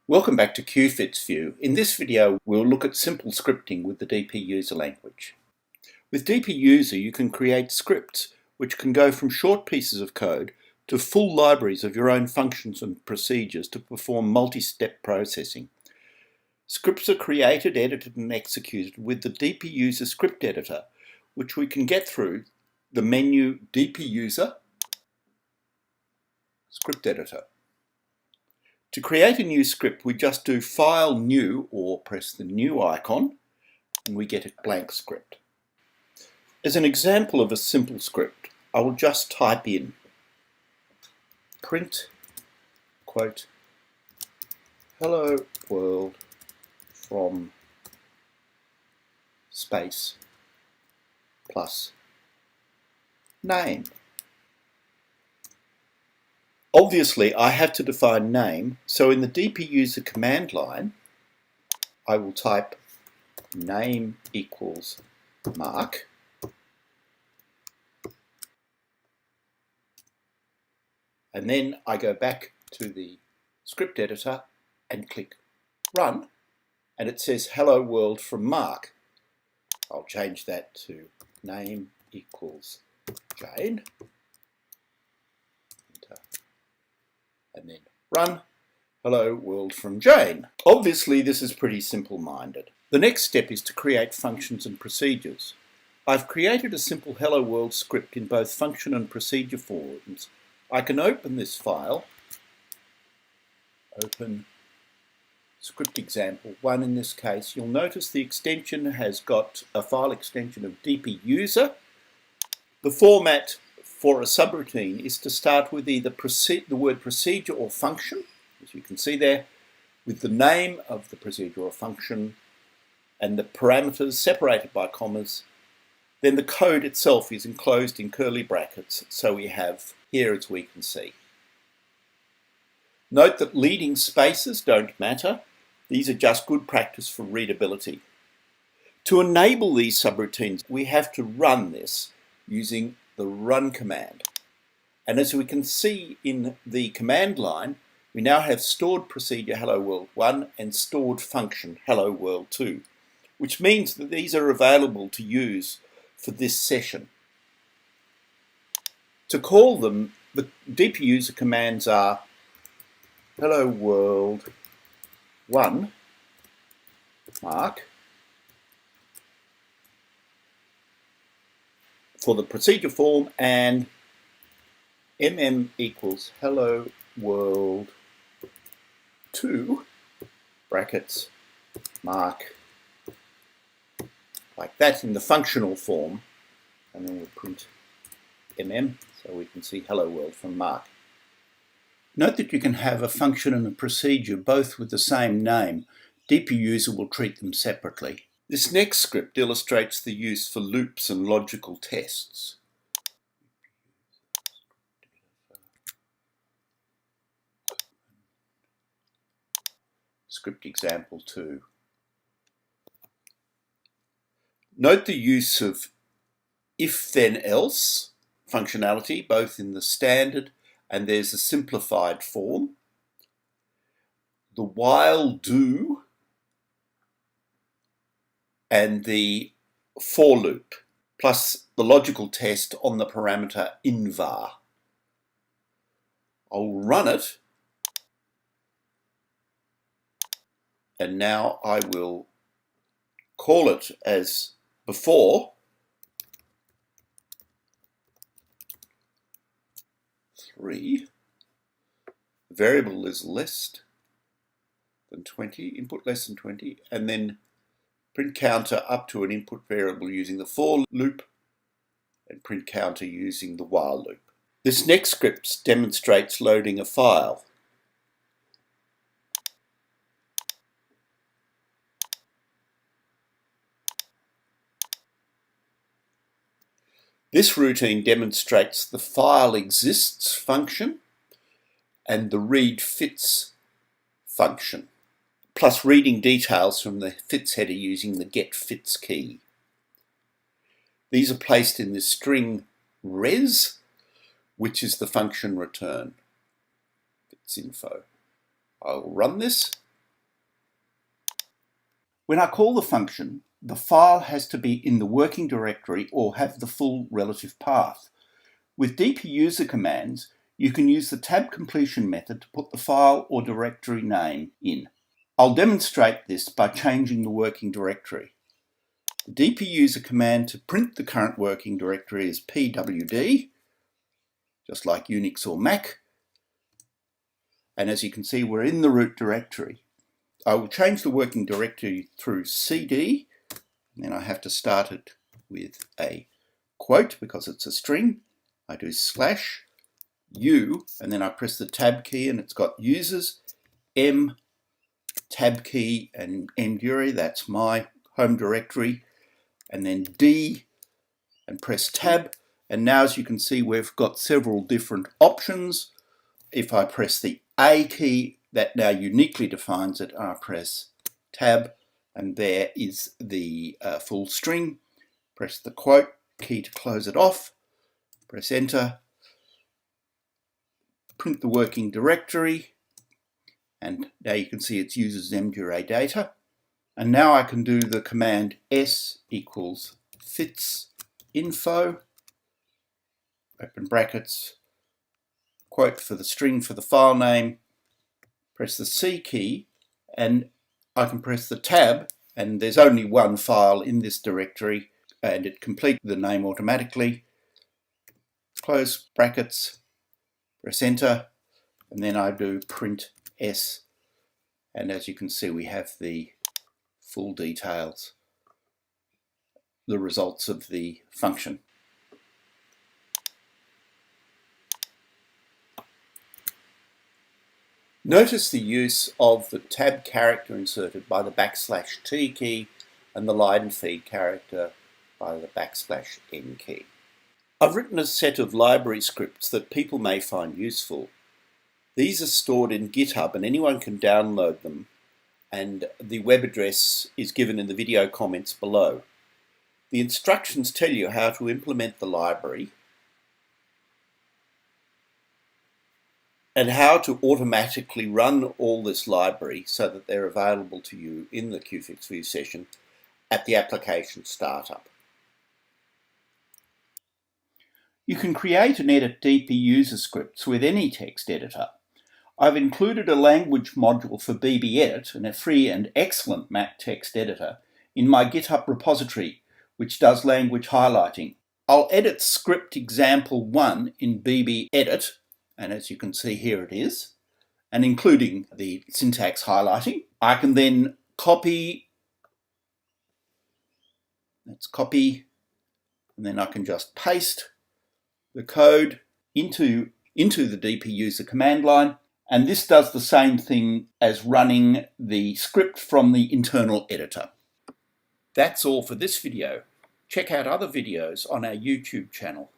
Welcome back to QFitsView. In this video, we'll look at simple scripting with the DPUser language. With DPUser, you can create scripts which can go from short pieces of code to full libraries of your own functions and procedures to perform multi-step processing. Scripts are created, edited, and executed with the DPUser script editor, which we can get through the menu DPUser Script Editor. To create a new script, we just do File, New, or press the New icon, and we get a blank script. As an example of a simple script, I will just type in print, quote, hello world from space plus name. Obviously, I have to define name, so in the DPUser command line, I will type name equals Mark, and then I go back to the script editor and click Run, and it says hello world from Mark. I'll change that to name equals Jane. And then run, hello world from Jane. Obviously this is pretty simple-minded. The next step is to create functions and procedures. I've created a simple hello world script in both function and procedure forms. I can open this file, open script example 1 in this case. You'll notice the extension has got a file extension of DPUser. The format for a subroutine is to start with either the word procedure or function, as you can see there, with the name of the procedure or function and the parameters separated by commas. Then the code itself is enclosed in curly brackets, so we have here as we can see. Note that leading spaces don't matter. These are just good practice for readability. To enable these subroutines, we have to run this using the run command. And as we can see in the command line, we now have stored procedure hello world 1 and stored function hello world 2, which means that these are available to use for this session. To call them, the DPUser commands are hello world 1 Mark for the procedure form, and equals hello world 2 brackets Mark, like that in the functional form, and then we'll print so we can see hello world from Mark. Note that you can have a function and a procedure both with the same name. DPUser will treat them separately. This next script illustrates the use for loops and logical tests. Script example 2. Note the use of if then else functionality both in the standard and there's a simplified form. The while do and the for loop, plus the logical test on the parameter invar. I'll run it, and now I will call it as before, 3, the variable is less than 20, input less than 20, and then print counter up to an input variable using the for loop, and print counter using the while loop. This next script demonstrates loading a file. This routine demonstrates the file exists function and the read fits function, plus reading details from the fits header using the get fits key. These are placed in the string res, which is the function return. Fits info. I'll run this, When I call the function, the file has to be in the working directory or have the full relative path. With DPUser commands, you can use the tab completion method to put the file or directory name in. I'll demonstrate this by changing the working directory. The DPUser command to print the current working directory is pwd, just like Unix or Mac. And as you can see, we're in the root directory. I will change the working directory through cd, and then I have to start it with a quote because it's a string. I do /u, and then I press the tab key, and it's got users, m, tab key, and mdure, that's my home directory, and then d, and press tab. And now, as you can see, we've got several different options. If I press the A key, that now uniquely defines it. I press tab, and there is the full string. Press the quote key to close it off. Press enter. Print the working directory, and now you can see it's users mdure data. And now I can do the command s equals QFitsInfo, open brackets, quote for the string for the file name, press the C key, and I can press the tab, and there's only one file in this directory, and it completes the name automatically. Close brackets, press enter, and then I do print S, and as you can see, we have the full details, the results of the function. Notice the use of the tab character inserted by the \T key and the line feed character by the \N key. I've written a set of library scripts that people may find useful. These are stored in GitHub and anyone can download them, and the web address is given in the video comments below. The instructions tell you how to implement the library and how to automatically run all this library so that they're available to you in the QFitsView session at the application startup. You can create and edit DPUser scripts with any text editor. I've included a language module for BBEdit, and a free and excellent Mac text editor, in my GitHub repository, which does language highlighting. I'll edit script example 1 in BBEdit, and as you can see here it is, and including the syntax highlighting. I can then copy, let's copy, and then I can just paste the code into the DPUser command line, and this does the same thing as running the script from the internal editor. That's all for this video. Check out other videos on our YouTube channel.